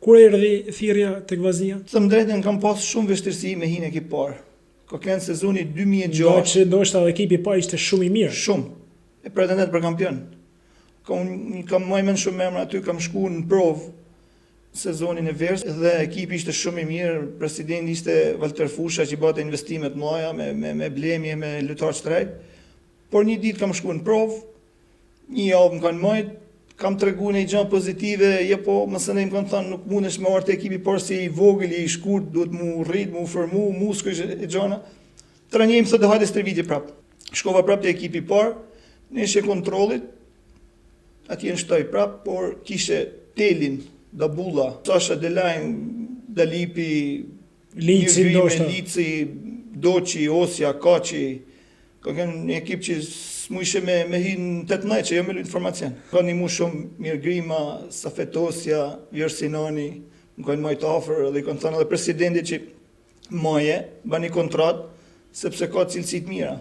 Kur erdhi thirrja tek Vazia? Të më drejtën kam pas shumë vështirësi me hinë ekip parë. Ka qenë sezoni 2006. Ndoshta edhe ekipi i parë ishte shumë i mirë. Shumë. E pretendet për kampion. Kam mend shumë emra aty, kam shkuar në provë sezonin e verës dhe ekipi ishte shumë i mirë, presidenti ishte Walter Fusha që bate investimet mëdha me blemje, me lojtarë të tjerë. Por një ditë kam shkuar në provë, një javë më kanë marrë, kam treguar një gjë pozitive, po mëse ne më kanë thënë nuk mundesh me ardh te ekipi por si i vogël i shkurt, duhet mu rrit, mu formu, muskëj e gjona. Trajneri më thotë hajde stërvitje prap. Shkova prap te ekipi par, nishe kontrollit, atje në shtoj prap, por kishe Telin, Dabulla, Sasha Delajn, Dalipi, Lici, Doçi, Osja, Kaçi. Ka qenë një ekip që s'mujshe me hinë 18 që jo me lujtë formacion. Ka një mu shumë Mirë Grima, Safet Osja, Vjor Sinani, më kanë majtë afer dhe i kanë thënë edhe presidenti që maje, ba një kontrat, sepse ka cilësit mira.